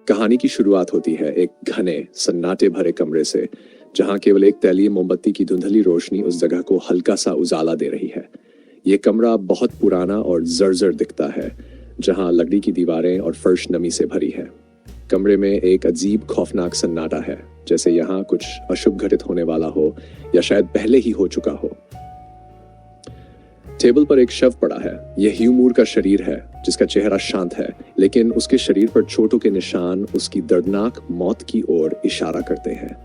कहानी की शुरुआत होती है एक घने सन्नाटे भरे कमरे से, जहां केवल एक तैलीय मोमबत्ती की धुंधली रोशनी उस जगह को हल्का सा उजाला दे रही है। ये कमरा बहुत पुराना और जर्जर दिखता है, जहां लकड़ी की दीवारें और फर्श नमी से भरी है। कमरे में एक अजीब खौफनाक सन्नाटा है, जैसे यहाँ कुछ अशुभ घटित होने वाला हो या शायद पहले ही हो चुका हो। टेबल पर एक शव पड़ा है। यह ह्यू मूर का शरीर है, जिसका चेहरा शांत है, लेकिन उसके शरीर पर चोटों के निशान उसकी दर्दनाक मौत की ओर इशारा करते हैं।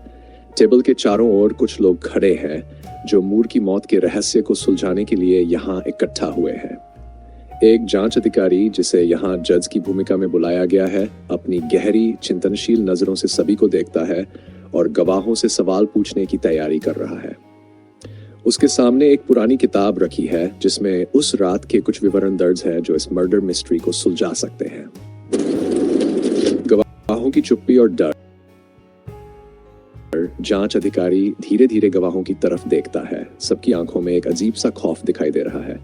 टेबल के चारों ओर कुछ लोग खड़े हैं, जो मूर की मौत के रहस्य को सुलझाने के लिए यहाँ इकट्ठा हुए हैं। एक जांच अधिकारी, जिसे यहाँ जज की भूमिका में बुलाया गया है, अपनी गहरी चिंतनशील नजरों से सभी को देखता है और गवाहों से सवाल पूछने की तैयारी कर रहा है। उसके सामने एक पुरानी किताब रखी है, जिसमें उस रात के कुछ विवरण दर्ज है जो इस मर्डर मिस्ट्री को सुलझा सकते हैं। गवाहों की चुप्पी और डर। जांच अधिकारी धीरे धीरे गवाहों की तरफ देखता है। सबकी आंखों में एक अजीब सा खौफ दिखाई दे रहा है।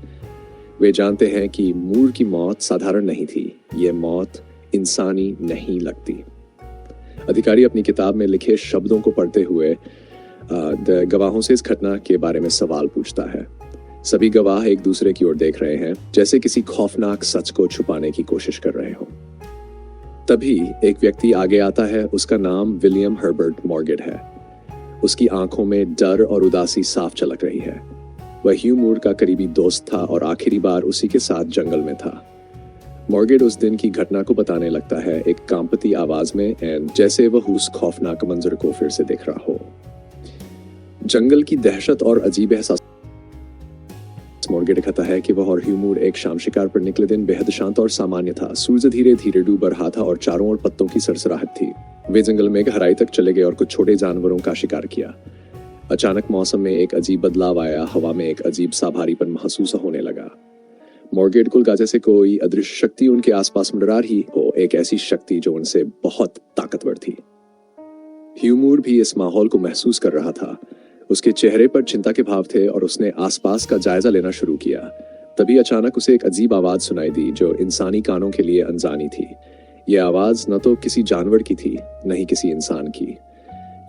वे जानते हैं कि मूर की मौत साधारण नहीं थी। ये मौत इंसानी नहीं लगती। अधिकारी अपनी किताब में लिखे शब्दों को पढ़ते हुए गवाहों से इस घटना के बारे में सवाल पूछता है। सभी गवाह एक दूसरे की ओर देख रहे हैं, जैसे किसी खौफनाक सच को छुपाने की कोशिश कर रहे हों। तभी एक व्यक्ति आगे आता है। उसका नाम विलियम हर्बर्ट मॉर्गेड है। उसकी आंखों में डर और उदासी साफ झलक रही है। वह ह्यू मूर का करीबी दोस्त था और आखिरी बार उसी के साथ जंगल में था। मॉर्गेड उस दिन की घटना को बताने लगता है, एक कांपती आवाज में, एंड जैसे वह उस खौफनाक मंजर को फिर से देख रहा हो। जंगल की दहशत और अजीब एहसास। मॉर्गेड कहता है कि वह और ह्यू मूर एक शाम शिकार पर निकले दिन बेहद शांत और सामान्य था। सूरज धीरे धीरे डूब रहा था और चारों ओर पत्तों की सरसराहट थी। वे जंगल में गहराई तक चले गए और कुछ छोटे जानवरों का शिकार किया। अचानक मौसम में एक अजीब बदलाव आया। हवा में एक अजीब सा भारीपन महसूस होने लगा। मॉर्गेड को लगा जैसे कोई अदृश्य शक्ति उनके आसपास मंडरा रही हो, एक ऐसी शक्ति जो उनसे बहुत ताकतवर थी। ह्यू मूर भी इस माहौल को महसूस कर रहा था। उसके चेहरे पर चिंता के भाव थे और उसने आसपास का जायजा लेना शुरू किया। तभी अचानक उसे एक अजीब आवाज सुनाई दी, जो इंसानी कानों के लिए अनजानी थी। यह आवाज न तो किसी जानवर की थी, न ही किसी इंसान की।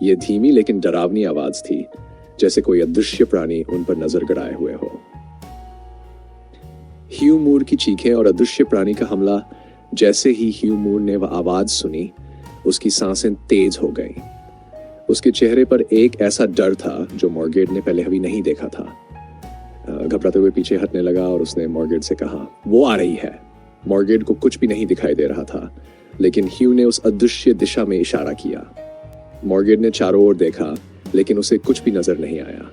यह धीमी लेकिन डरावनी आवाज थी, जैसे कोई अदृश्य प्राणी उन पर नजर गड़ाए हुए हो। ह्यू मूर की चीखें और अदृश्य प्राणी का हमला। जैसे ही ह्यू मूर ने वह आवाज सुनी, उसकी सांसें तेज हो गईं। उसके चेहरे पर एक ऐसा डर था जो मॉर्गेड ने पहले कभी नहीं देखा था। घबराते हुए पीछे हटने लगा और उसने मॉर्गेड से कहा, वो आ रही है। मॉर्गेड को कुछ भी नहीं दिखाई दे रहा था, लेकिन ह्यू ने उस अदृश्य दिशा में इशारा किया। मॉर्गेड ने चारों ओर देखा, लेकिन उसे कुछ भी नजर नहीं आया।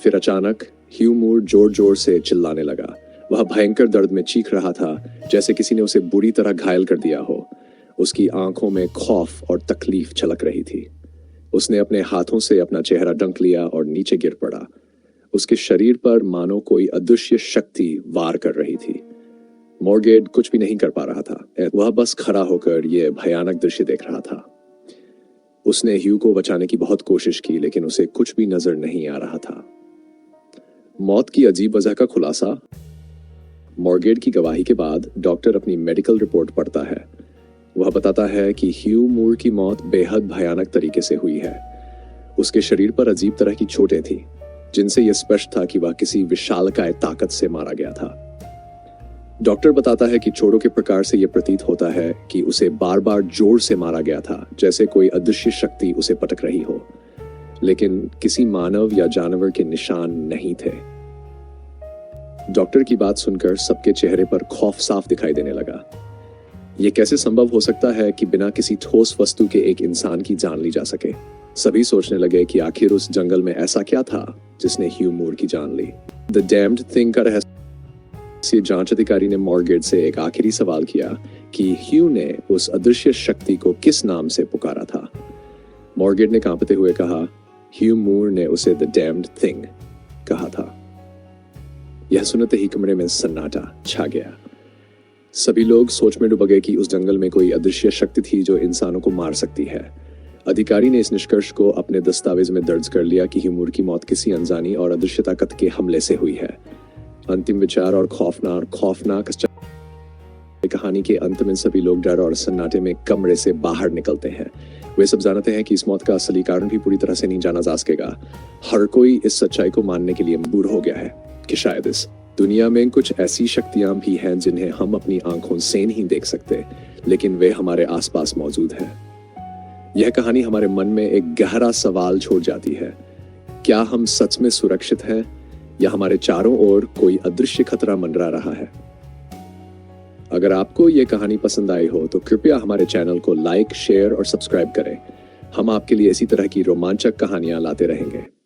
फिर अचानक ह्यू मूर जोर जोर से चिल्लाने लगा। वह भयंकर दर्द में चीख रहा था, जैसे किसी ने उसे बुरी तरह घायल कर दिया हो। उसकी आंखों में खौफ और तकलीफ झलक रही थी। उसने अपने हाथों से अपना चेहरा ढक लिया और नीचे गिर पड़ा। उसके शरीर पर मानो कोई अदृश्य शक्ति वार कर रही थी। मॉर्गेड कुछ भी नहीं कर पा रहा था। वह बस खड़ा होकर यह भयानक दृश्य देख रहा था। उसने ह्यू को बचाने की बहुत कोशिश की, लेकिन उसे कुछ भी नजर नहीं आ रहा था। मौत की अजीब वजह का खुलासा। मॉर्गेड की गवाही के बाद डॉक्टर अपनी मेडिकल रिपोर्ट पढ़ता है। वह बताता है कि ह्यू मूर की मौत बेहद भयानक तरीके से हुई है। उसके शरीर पर अजीब तरह की चोटें थीं, जिनसे यह स्पष्ट था कि वह किसी विशालकाय ताकत से मारा गया था। डॉक्टर बताता है कि चोटों के प्रकार से यह प्रतीत होता है कि उसे बार बार जोर से मारा गया था, जैसे कोई अदृश्य शक्ति उसे पटक रही हो, लेकिन किसी मानव या जानवर के निशान नहीं थे। डॉक्टर की बात सुनकर सबके चेहरे पर खौफ साफ दिखाई देने लगा। यह कैसे संभव हो सकता है कि बिना किसी ठोस वस्तु के एक इंसान की जान ली जा सके? सभी सोचने लगे कि आखिर उस जंगल में ऐसा क्या था जिसने ह्यू मूर की जान ली। द डैम्ड थिंग का रहस्य। जांच अधिकारी ने मॉर्गेड से एक आखिरी सवाल किया कि ह्यू ने उस अदृश्य शक्ति को किस नाम से पुकारा था। मॉर्गेड ने कांपते हुए कहा, ह्यू मूर ने उसे द डैम्ड थिंग कहा था। यह सुनते ही कमरे में सन्नाटा छा गया। सभी लोग सोच में डूब गए कि उस जंगल में कोई अदृश्य शक्ति थी जो इंसानों को मार सकती है। अधिकारी ने इस निष्कर्ष को अपने दस्तावेज में दर्ज कर लिया कि ह्यू मूर की मौत किसी अनजानी और अदृश्य ताकत के हमले से हुई है। अंतिम विचार और खौफनाक कहानी के अंत में सभी लोग डर और सन्नाटे में कमरे से बाहर निकलते हैं। वे सब जानते हैं कि इस मौत का असली कारण भी पूरी तरह से नहीं जाना जा सकेगा। हर कोई इस सच्चाई को मानने के लिए मजबूर हो गया है कि शायद इस दुनिया में कुछ ऐसी शक्तियां भी हैं जिन्हें हम अपनी आंखों से नहीं देख सकते, लेकिन वे हमारे आसपास मौजूद हैं। यह कहानी हमारे मन में एक गहरा सवाल छोड़ जाती है। क्या हम सच में सुरक्षित हैं या हमारे चारों ओर कोई अदृश्य खतरा मंडरा रहा है? अगर आपको यह कहानी पसंद आई हो तो कृपया हमारे चैनल को लाइक, शेयर और सब्सक्राइब करें। हम आपके लिए इसी तरह की रोमांचक कहानियां लाते रहेंगे।